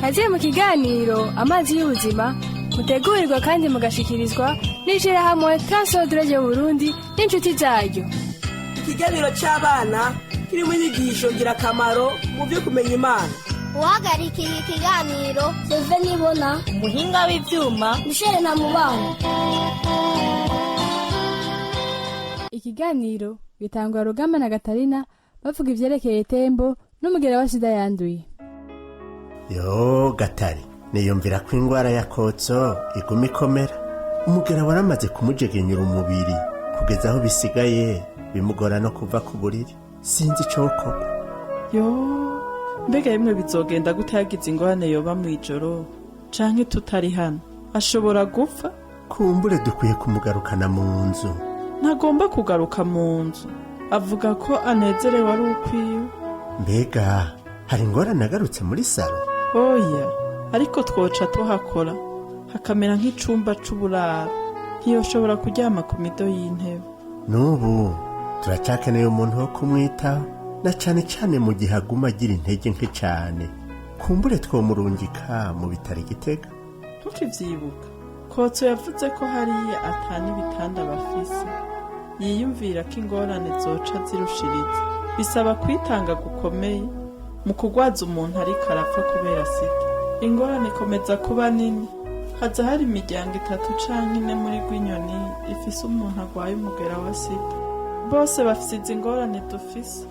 kaze mu kiganiro amazi y'ubuzima mutegurirwa kandi mugashikirizwa n'ishirahamwe TWR Burundi n'inshuti zaryo. Ikiganiro c'abana kirimo inyigisho ngirakamaro mu byo kumenya Imana. Uhagarika iki kiganiro Seve Nibona, umuhinga w'ivyuma Michel na Mubano. Ikiganiro gitangwa Rugamba na Gatarina bavuga ivyerekeye tembo n'umugera wa sida yanduye. Yo Gatari, niyumvira ko ingwara ya kotso iguma ikomera. Umugera waramaze kumujegenyura umubiri kugeza aho bisigaye bimugora no kuva ku buriri. Sinzi coko. Yo, mbega yemwe bizogenda gute yagize ingorane yoba mw'ijoro canke tutari hano? Ashobora gupfa? Kumbure dukwiye kumugarukana mu nzu. Ntagomba kugaruka mu nzu. Avuga ko anezerewe ari ukwiwe. Mbega hari ingorane agarutse muri salo? Oya, ariko twoca tuhakora hakamera nk'icumba c'uburaro. Ntiyoshobora kuryama ku mido y'intebe. Nubu turacakeneye umuntu wo kumwitaho, na cane cane mu gihe aguma agira intege nke cane. Kumbure twomurungika mu bitaro Gitega. Ntukivyibuka, Kotso yavuze ko hariya atani ibitanda bafise. Yiyumvira ko ingorane zoca zirushiriza. Bisaba kwitanga gukomeye mu kugwaza umuntu ariko arapfa kubera sida. Ingorane ikomeza kuba nini. Haza hari imiryango 3 canke 4 muri Rwinyoni ifise umuntu agwaye umugera wa sida. Bose bafise izi ingorane dufise.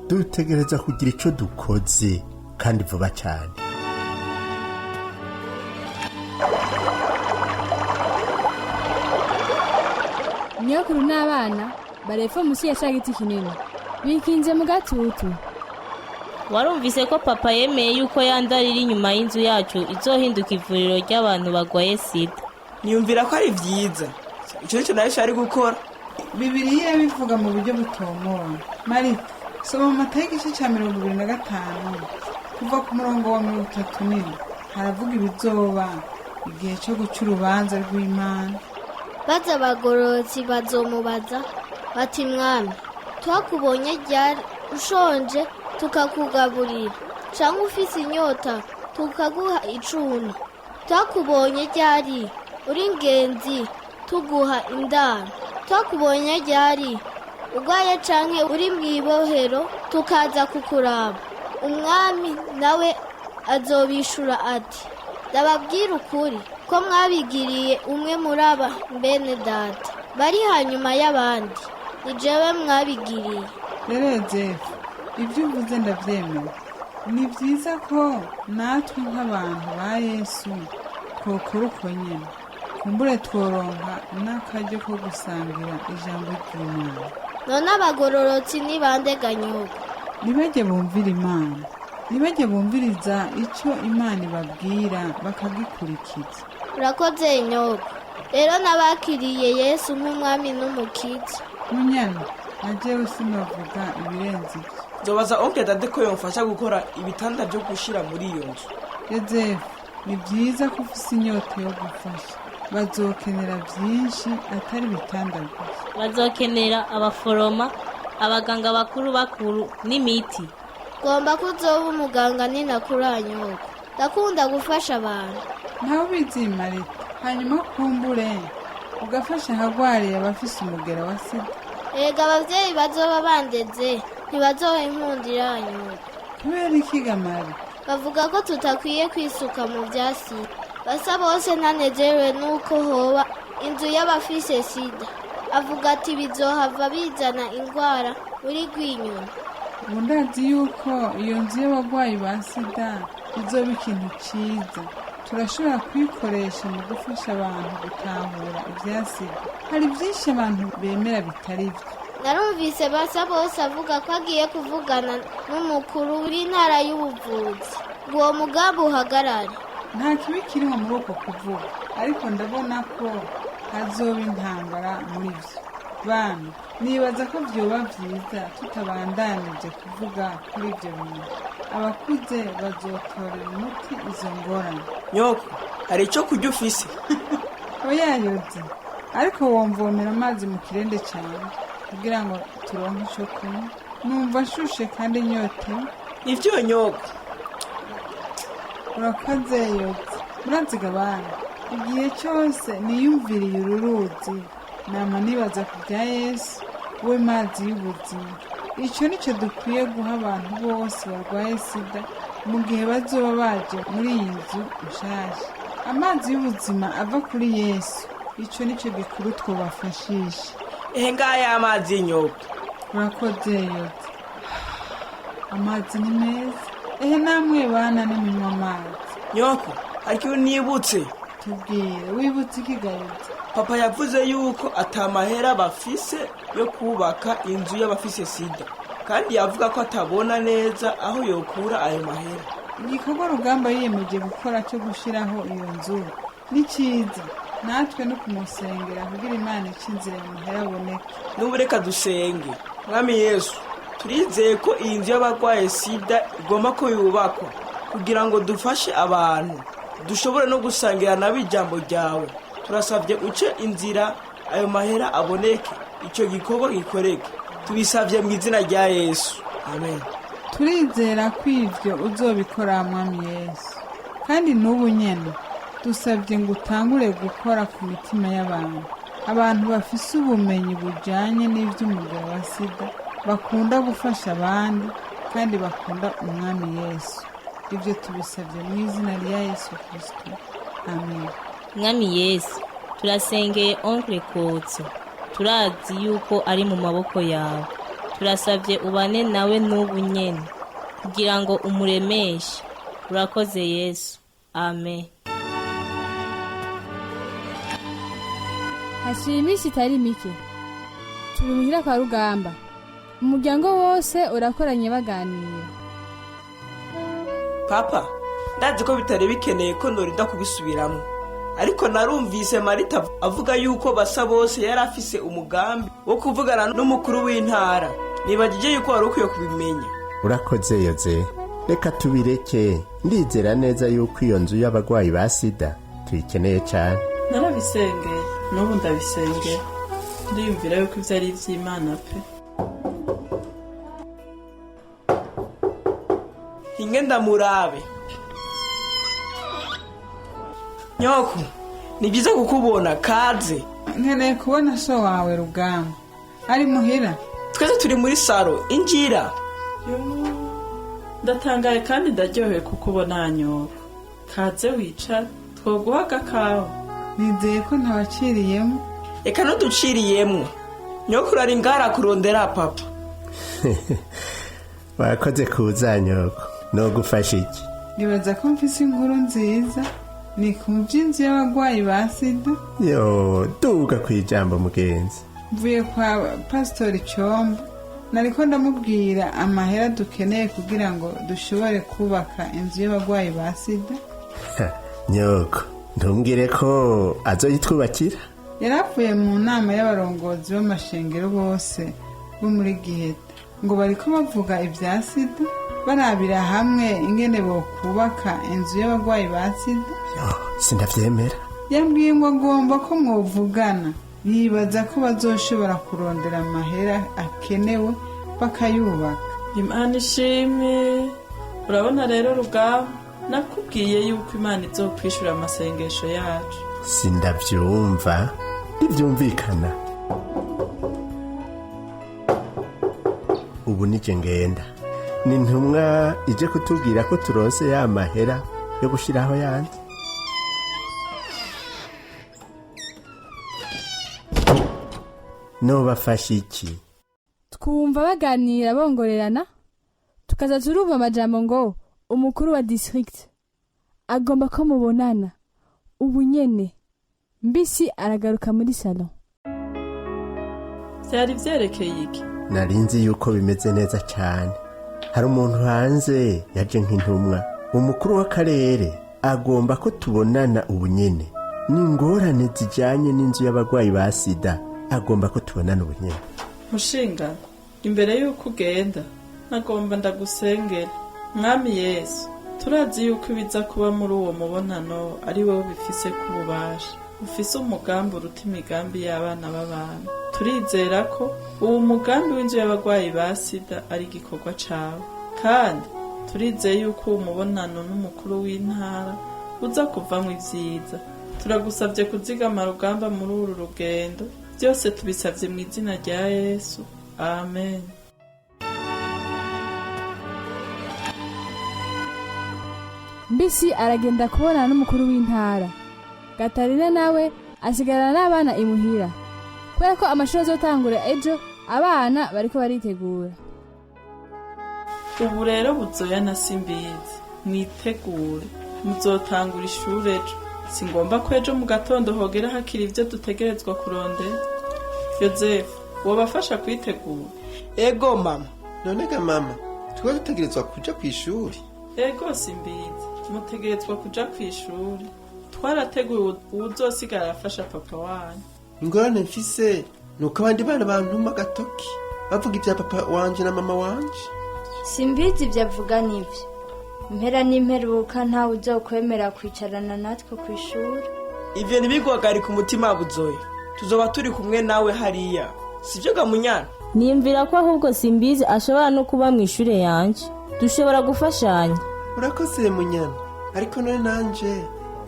Dutegereza kugira ico dukoze kandi vuba cyane. Nyokuru n'abana barepfa musi ya cagiti kinini bikinze mu gatutu. warumvise ko papa yemeye yuko yandarira inyuma y'inzu yacu izohinduka ivuriro ry'abantu bagwaye sida. Niyumvira ko ari vyiza. Ico nico nayo ari gukora. Bibiliya bivuga mu buryo butomora. Marita, soma mu Matayo igice ca 25 kuva ku murongo wa 34. Haravuga ibizoba igihe cyo guca urubanza rw'Imana. Baza abagororotsi bazomubaza bati mwami, twakubonye ryari ushonje tukakugaburira, canke ufise inyota tukaguha icuna? Twakubonye ryari uri ingenzi tuguha indaro? Twakubonye ryari ugwaye canke uri mw'ibohero tukaza kukuraba? Umwami nawe azobishura ati, ndababwira ukuri ko mwabigiriye umwe muri aba bene data bari hanyuma y'abandi, ni jewe mwabigiriye. Yozefu, ibyo uvuze ndavyemera. Ni vyiza ko natwe nk'abantu ba Yesu twokora uko nyene. Kumbure tworonka n'akaryo ko gusangira ijambo ry'Imana. None abagororotsi ni bande ganyoko? Nibajye bumvira Imana, nibajye bumviriza ico Imana ibabwira bakagikurikiza. Urakoze nyoko. Rero nabakiriye Yesu nk'umwami n'umukiza. Munyana, najewe sinovuga ibirenze ivyo. Nzobaza onke dade ko yomfasha gukora ibitanda byo gushira muri iyo nzu. Yozefu, ni vyiza ko ufise inyota yo gufasha. Bazokenera vyinshi atari bitanda gusa. Bazokenera abaforoma, abaganga bakuru n'imiti. Gomba kuzoba umuganga ninakura nyoko. Ndakunda gufasha abantu. Ntawe ubizi Marita, hanyuma kumbure ugafasha ahagwariye abafise umugera wa sida. Ega abavyeyi bazoba bandeze ntibazoha inkundira nyoko. Kubera iki Marita? Bavuga ko tutakwiye kwisuka mu vya sida. Basa bose ntanezerewe nuko hoba inzu y'abafise sida. Avuga ati bizohava bizana ingwara muri Rwinyoni. Ubu ndazi yuko iyo nzu y'abagwayi ba sida izoba ikintu ciza. Turashobora kwikoresha mu gufasha abantu gutahura ivya sida. Hari vyinshi abantu bemera bitari vyo. Narumvise basa bose avuga ko agiye kuvugana n'umukuru w'intara y'ubuvuzi ngo uwo mugambi uhagarare. Nta kibi kiriho muri uko kuvuga, ariko ndabona ko hazoba intambara muri vyo. Bana, nibaza ko vyoba vyiza tutabandanije kuvuga kuri ivyo bintu. Abakuze bazotorera umuti izo ngorane. Nyoko, hari ico kurya ufise? Oya Yoze, ariko womvomera amazi mu kirende cyane kugira ngo turonke ico kunywa. Numva nshushe kandi nyotewe. Ivyo nyoko. urakoze yotse muraziga abana igihe cyose niyumviriye uru ruzi nama nibaza ku bya yesu we mazi y'ubuzima. Icyo nicyo dukwiye guha abantu bose barwaye sida mu gihe bazoba baje muri iyi nzu nshasha. Amazi y'ubuzima ava kuri yesu, icyo nicyo gikuru twobafashisha. ngaya amazi y'inyobwa. Urakoze yotse. Amazi ni meza. Namwe bana nimunywa amazi. Nyoko, ariko nibutse. Tubwire, wibutse ikigayotse. Papa yavuze yuko atamahera bafise yo kubaka inzu y'abafise sida, kandi yavuga ko atabona neza aho yokura ayo mahera. Igikorwa Rugamba yiyemeje gukora cyo gushiraho iyo nzu ni cyiza, natwe no kumusengera kugira Imana icinzire mu mahera aboneke. N'ubu reka dusenge. Mwami Yesu, turizeye ko iyi nzu y'abarwaye sida igomba ko yubakwa kugira ngo dufashe abantu dushobore no gusangira nabo ijambo ryawe. Turasabye uce inzira ayo mahera aboneke, icyo gikorwa gikoreke. Tubisabye mu izina rya Yesu, amen. Turizera ko ivyo uzobikora Mwami Yesu, kandi n'ubu nyene dusabye ngo utangure gukora ku mitima y'abantu, abantu bafise ubumenyi bujanye n'ivy'umugabo wa sida, bakunda gufasha abandi kandi bakunda Umwami Yesu. Ivyo tubisabye mu izina rya Yesu Kristo, amen. Mwami Yesu, turasengeye Oncle Kotso, turazi yuko ari mu maboko yawe. Turasabye ubane nawe n'ubu nyene kugira ngo umuremeshe. Urakoze Yesu, amen. Hashira iminsi itari mike turi muhira kwa Rugamba, umuryango wose urakoranye baganira. Papa, ndazi ko bitari bikeneye ko norinda kubisubiramo, ariko narumvise Marita avuga yuko basa bose yari afise umugambi wo kuvugana n'umukuru w'intara. Nibagije yuko wari ukwiye kubimenya. Urakoze yoze, reka tubireke. Ndizera neza yuko iyo nzu y'abarwayi ba sida tuyikeneye cyane. Narabisengeye, n'ubu ndabisengera. Ndiyumvira yuko ivyo ari ivy'Imana pe. Ingenda murabe. Nyoko, ni byiza kukubona, kaze. Nkeneye kubona so wawe Rugamba. Ari muhira? Twese turi muri saro, injira. Ndatangaye kandi ndaryohewe kukubona Nyoko. Kaze wicara, twoguha agakawa. Nizeye ko ntabaciriyemo. Eka ntuduciriyemo. Nyoko urari ngara kurondera papa. Wakoze kuza Nyoko. No gufasha iki? Nibaza ko mfise inkuru nziza. Ni ku mbyinzi y'abarwayi ba sida. Yo, duga kwijambo mugenzi. Mvuye kwa Pastor Chombo. Nariko ndamubwira amahera dukeneye kugira ngo dushobore kubaka inzu y'abarwayi ba sida. Nyoko, ntumbwire ko azoyitwubakira? Yaravuye mu nama y'abarongozi b'amashengero bose bo muri Giheta ngo bariko bavuga ibya sida, barabira hamwe ingene bo kubaka inzu y'abarwayi ba sida. Sindavyemera. Yambwiye ngo agomba ko mwovugana, yibaza ko bazoshobora kurondera amahera akenewe bakayubaka. Imana ishimwe. Urabona rero Rugamba, nakubwiye yuko Imana izokwishura amasengesho yacu. Sindavyumva. Ntivyumvikana. Ubu nije ngenda. Ni intumwa ije kutubwira ko turonse ya mahera yo gushiraho yandi. No bafasha iki? Twumva baganira bongorerana, tukaza turumva amajambo ngo umukuru wa district agomba ko mubonana ubu nyene. Mbisi aragaruka muri salon. Byari vyerekeye iki? Narinzi yuko bimeze neza cyane. Hari umuntu hanze yaje nk'intumwa. Umukuru w'akarere agomba ko tubonana ubu nyene. N'ingorane zijanye n'inzu y'abarwayi ba sida agomba ko tubonana ubu nyene. Mushinga, imbere yuko ugenda nagomba ndagusengera. Mwami Yesu, turazi yuko ibiza kuba muri uwo mubonano ari wowe bifise kububasha. Ufise umugambi uruta imigambi y'abana b'abantu. Turizera ko uwo mugambi w'inzu y'abarwayi ba sida ari igikorwa cawe, kandi turizeye yuko uwo mubonano n'umukuru w'intara uza kuvamwo ivyiza. Turagusavye kuzigama rugamba muri uru rugendo, byose tubisavye mu izina rya Yesu, amen. mbisi aragenda kubonana n'umukuru w'intara. Gatarina nawe asigarana n'abana imuhira, kubera ko amashuri azotangura ejo. Abana bariko baritegura. Ubu rero buzoya na simbizi, mwitegure, muzotangura ishuri ejo. Si ngomba ko ejo mu gatondo hogera hakiri ivyo dutegerezwa kurondera. Yozefu, wobafasha kwitegura? Ego mama. Nonega mama, twe dutegerezwa kuja kw'ishuri. Ego simbizi, mutegerezwa kuja kw'ishuri. Twarateguye uwuzosigara arafasha papa wanyu. Ingorane mfise nuko abandi bana bantuma gatoki bavuga ivya papa wanje na mama wanje. Simbizi ivyo avuga n'ivyo. Impera n'imperuka ntawe uzokwemera kwicarana natwe kw'ishuri. Ivyo ntibigwagari ku mutima Buzoya. Tuzoba turi kumwe nawe hariya. Sivyo Gamunyana? Niyumvira ko ahubwo Simbizi ashobora no kuba mu ishure yanje. Dushobora gufashanya. Urakoze Munyana, ariko none nanje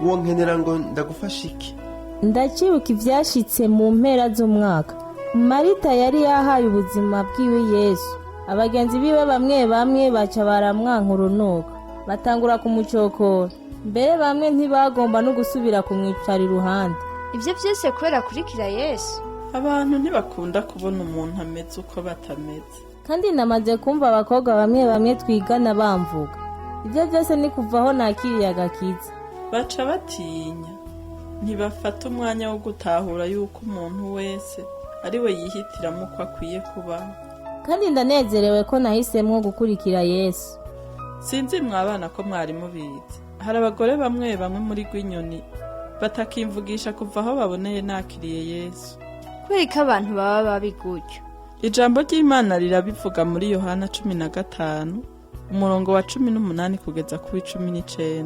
wonkenera ngo ndagufasha iki? Ndacibuka ivyashitse mu mpera z'umwaka. Marita yari yahaye ubuzima bwiwe Yesu. Abagenzi biwe bamwe bamwe baca baramwanka urunuka, batangura kumucokora. Mbere bamwe ntibagomba no gusubira kumwicara iruhande. Ivyo vyose kubera kurikira Yesu. Abantu ntibakunda kubona umuntu ameze uko batameze. Kandi namaze kumva abakobwa bamwe bamwe twigana bamvuga. Ivyo byose ni kuvaho nakiriye agakiza. Baca batinya, ntibafata umwanya wo gutahura yuko umuntu wese ari we yihitiramo uko akwiye kubaho. Kandi ndanezerewe ko nahisemwo gukurikira Yesu. Sinzi mwabana ko mwari mubizi, hari abagore bamwe bamwe muri Rwinyoni batakimvugisha kuva aho baboneye nakiriye Yesu. Kubera ko abantu baba babi gutyo. Ijambo ry'Imana rirabivuga muri Yohana 15 umurongo wa 18 kugeza ku 19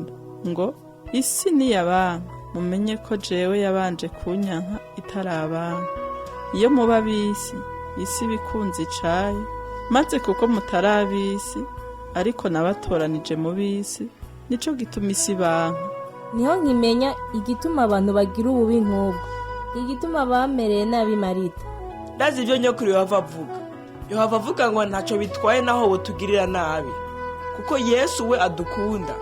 ngo isi ni yabanga, mumenye ko jewe yabanje kunyanka itarabanga. Iyo muba bisi, isi bikunze icaye, maze kuko mutarabisi ariko nabatoranije mu bisi, nico gituma isi banka. Niho nkimenya igituma abantu bagira ububi nk'ubwo, igituma bamereye nabi Marita. Ndazi ivyo nyokuru Yohava avuga ngo ntaco bitwaye naho botugirira nabi, kuko Yesu we adukunda.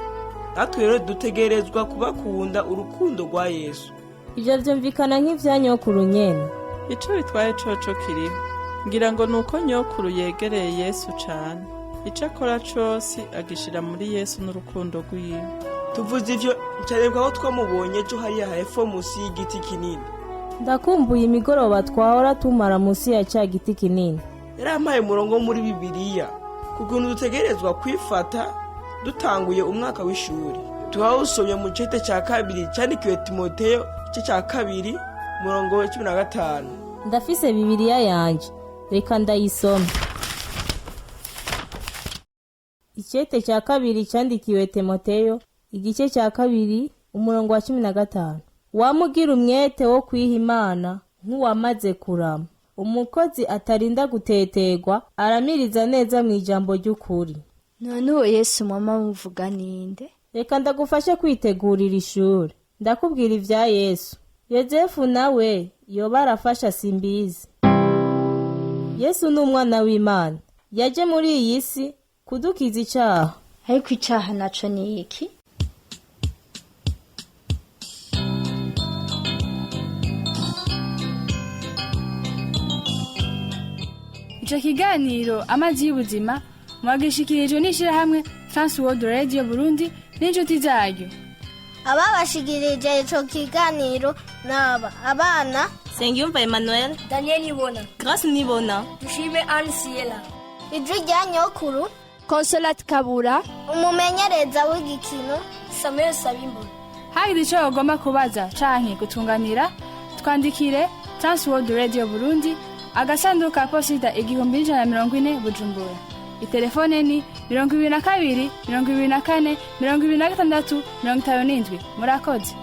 Natwe rero dutegerezwa kubakunda urukundo rwa Yesu. Ivyo vyumvikana nk'ivya nyokuru nyene. Ico bitwaye coco kiriho, ngira ngo nuko nyokuru yegereye Yesu cane. Ico akora cose agishira muri Yesu n'urukundo rwiwe. Tuvuze ivyo ncarebwa aho twamubonye ejo hariya hepfo musi y'igiti kinini. Ndakumbuye imigoroba twahora tumara musi ya ca giti kinini. Yarampaye umurongo muri Bibiliya kukuntu dutegerezwa kwifata dutanguye umwaka w'ishuri. Tuhawusomye mu cete ca kabiri candikiwe Timoteyo igice ca kabiri umurongo wa 15. Ndafise Bibiliya yanje, reka ndayisome. Icete ca kabiri candikiwe Timoteyo igice ca kabiri umurongo wa 15. Wamugira umwete wo kwiha Imana nk'uwamaze kurama. Umukozi atarinda gutetegwa aramiriza neza mu ijambo ry'ukuri. None uwo Yesu mama muvuga ninde? Reka ndagufashe kwitegurira ishuri. Ndakubwira ivya Yesu. Yozefu nawe yoba arafasha Simbizi. Yesu ni umwana w'Imana. Yaje muri iyi si kudukiza icaha. Ariko icaha naco ni iki? Ico kiganiro amazi y'ubuzima mwagishikirijwe n'ishirahamwe TWR Radio Burundi n'inshuti zaryo. Ababashikirije ico kiganiro naba abana Sengiyumva Emmanuel, Daniel Nibona, Grace Nibona, Dushime Anne Siela, ijwi rya nyokuru Consolate Kabura, umumenyereza w'igikino Samuel Sabimbo. Hagize ico ugomba kubaza canke gutunganira, twandikire TWR Radio Burundi, agasanduka posita 1140 Bujumbura. Itelefone ni 22 24 26 57. Murakoze.